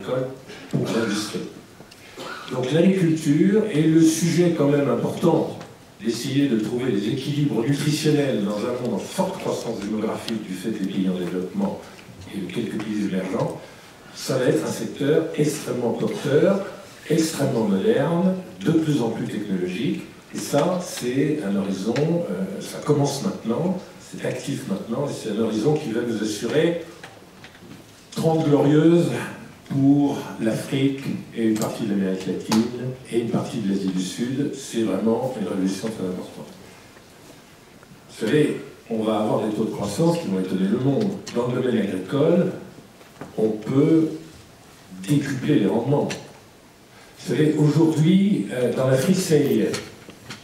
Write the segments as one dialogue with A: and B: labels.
A: agricole pour l'industrie. Donc l'agriculture est le sujet quand même important d'essayer de trouver des équilibres nutritionnels dans un monde en forte croissance démographique du fait des pays en développement et de quelques pays émergents. Ça va être un secteur extrêmement porteur, extrêmement moderne, de plus en plus technologique. Et ça, c'est un horizon, ça commence maintenant, c'est actif maintenant, et c'est un horizon qui va nous assurer 30 glorieuses pour l'Afrique et une partie de l'Amérique latine et une partie de l'Asie du Sud. C'est vraiment une révolution très importante. Vous savez, on va avoir des taux de croissance qui vont étonner le monde. Dans le domaine agricole, on peut décupler les rendements. Vous savez, aujourd'hui, dans l'Afrique sahélienne,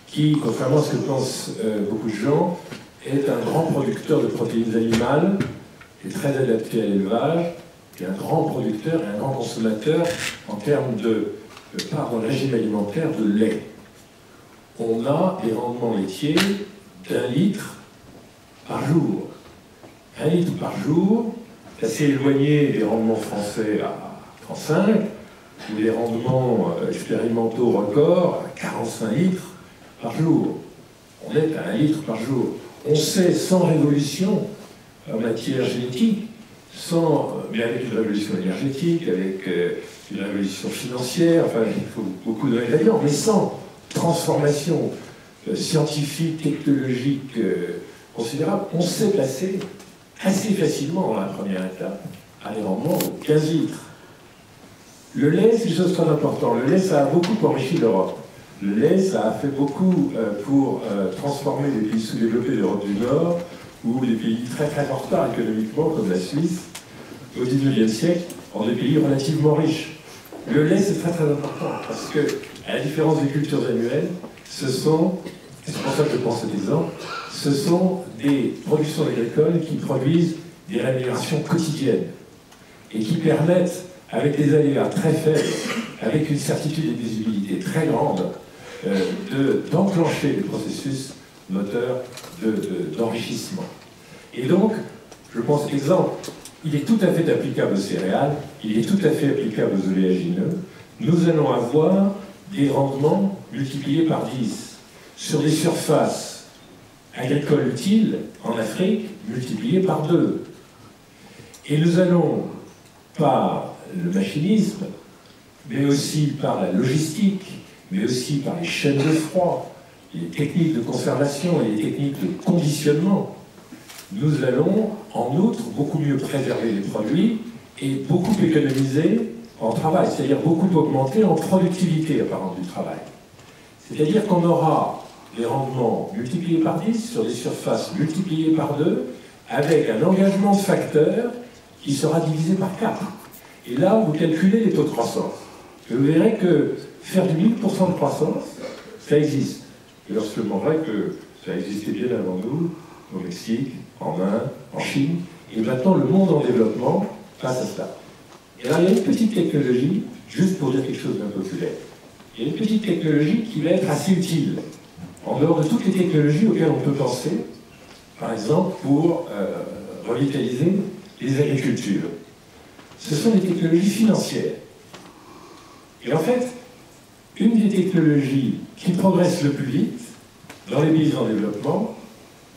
A: qui, contrairement à ce que pensent beaucoup de gens, est un grand producteur de protéines animales, est très adapté à l'élevage, est un grand producteur et un grand consommateur en termes de part dans le régime alimentaire de lait. On a des rendements laitiers d'1 litre par jour. 1 litre par jour, c'est assez éloigné des rendements français à 35, ou les rendements expérimentaux records à 45 litres par jour. On est à 1 litre par jour. On sait, sans révolution en matière génétique, mais avec une révolution énergétique, avec une révolution financière, enfin, il faut beaucoup d'ingrédients, mais sans transformation scientifique, technologique considérable, on s'est placé assez facilement dans la première étape à des rendements de 15 litres. Le lait, c'est une chose très importante. Le lait, ça a beaucoup enrichi l'Europe. Le lait, ça a fait beaucoup pour transformer les pays sous-développés d'Europe du Nord ou des pays très très en retard économiquement, comme la Suisse, au XIXe siècle, en des pays relativement riches. Le lait, c'est très très important, parce que, à la différence des cultures annuelles, ce sont, et c'est pour ça que je prends cet exemple, ce sont des productions agricoles qui produisent des rémunérations quotidiennes et qui permettent, avec des aléas très faibles, avec une certitude et une visibilité très grande, d'enclencher le processus moteur d'enrichissement. Et donc, je pense que l'exemple, il est tout à fait applicable aux céréales, il est tout à fait applicable aux oléagineux. Nous allons avoir des rendements multipliés par 10 sur des surfaces agricoles utiles en Afrique multipliées par 2. Et nous allons, par le machinisme, mais aussi par la logistique, mais aussi par les chaînes de froid, les techniques de conservation et les techniques de conditionnement, nous allons, en outre, beaucoup mieux préserver les produits et beaucoup économiser en travail, c'est-à-dire beaucoup augmenter en productivité apparente du travail. C'est-à-dire qu'on aura des rendements multipliés par 10 sur des surfaces multipliées par 2, avec un engagement de facteurs qui sera divisé par 4. Et là, vous calculez les taux de croissance. Et vous verrez que faire du 1000% de croissance, ça existe. Et lorsque je demanderai que ça existait bien avant nous, au Mexique, en Inde, en Chine, et maintenant le monde en développement face à cela. Et là, il y a une petite technologie, juste pour dire quelque chose d'un populaire. Il y a une petite technologie qui va être assez utile, en dehors de toutes les technologies auxquelles on peut penser, par exemple pour revitaliser les agricultures. Ce sont des technologies financières. Et en fait, une des technologies qui progresse le plus vite dans les pays en développement,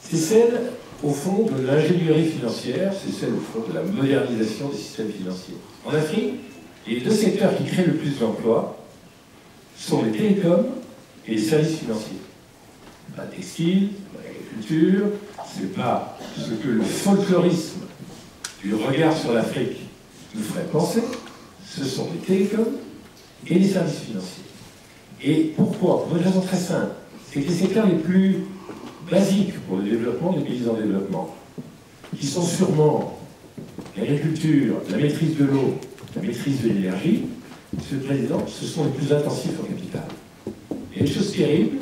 A: c'est celle, au fond, de l'ingénierie financière, c'est celle, au fond, de la modernisation des systèmes financiers. En Afrique, les 2 secteurs qui créent le plus d'emplois sont les télécoms et les services financiers. Pas le textile, pas l'agriculture, c'est pas ce que le folklorisme du regard sur l'Afrique nous ferait penser, ce sont les télécoms et les services financiers. Et pourquoi? Pour une raison très simple, c'est que les secteurs les plus basiques pour le développement des pays en développement, qui sont sûrement l'agriculture, la maîtrise de l'eau, la maîtrise de l'énergie, Monsieur le Président, ce sont les plus intensifs en capital. Et une chose terrible,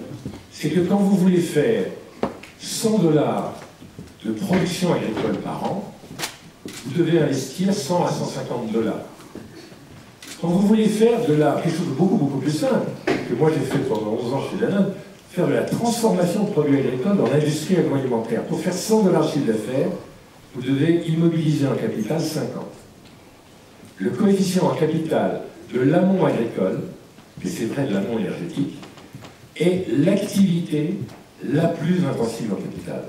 A: c'est que quand vous voulez faire 100 $ de production agricole par an, vous devez investir 100 à 150 $. Quand vous voulez faire quelque chose de beaucoup plus simple, que moi j'ai fait pendant 11 ans chez Danone, faire de la transformation de produits agricoles dans l'industrie agroalimentaire. Pour faire 100 $ de chiffre d'affaires, vous devez immobiliser un capital 50. le coefficient en capital de l'amont agricole, et c'est vrai de l'amont énergétique, est l'activité la plus intensive en capital.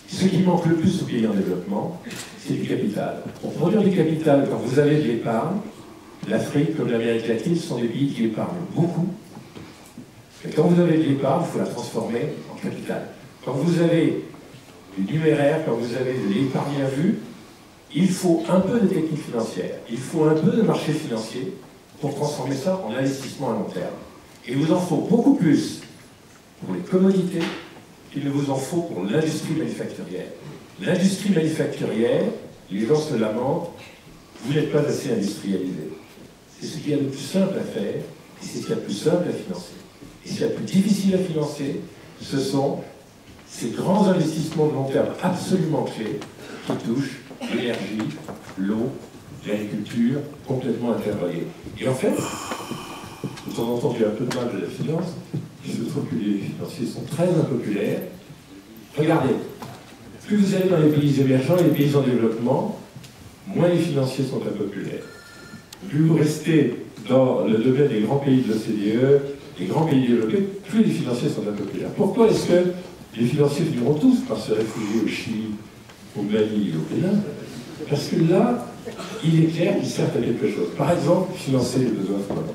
A: Ce qui manque le plus aux pays en développement, c'est du capital. Pour produire du capital, quand vous avez de l'épargne, l'Afrique comme l'Amérique latine sont des pays qui épargnent beaucoup. Et quand vous avez de l'épargne, il faut la transformer en capital. Quand vous avez du numéraire, quand vous avez de l'épargne à vue, il faut un peu de technique financière, il faut un peu de marché financier pour transformer ça en investissement à long terme. Et il vous en faut beaucoup plus pour les commodités qu'il ne vous en faut pour l'industrie manufacturière. L'industrie manufacturière, les gens se lamentent, vous n'êtes pas assez industrialisé. C'est ce qu'il y a de plus simple à faire, et c'est ce qu'il y a de plus simple à financer. Et ce qu'il y a de plus difficile à financer, ce sont ces grands investissements de long terme absolument clés qui touchent l'énergie, l'eau, l'agriculture, complètement interreliées. Et en fait, de temps en temps, j'ai un peu de mal de la finance, il se trouve que les financiers sont très impopulaires. Regardez, plus vous allez dans les pays émergents et les pays en développement, moins les financiers sont impopulaires. Plus vous restez dans le domaine des grands pays de l'OCDE, les grands pays développés, plus les financiers sont impopulaires. Pourquoi est-ce que les financiers finiront tous par se réfugier au Chili, au Mali et au Bénin? Parce que là, il est clair qu'ils servent à quelque chose. Par exemple, financer les besoins fondamentaux.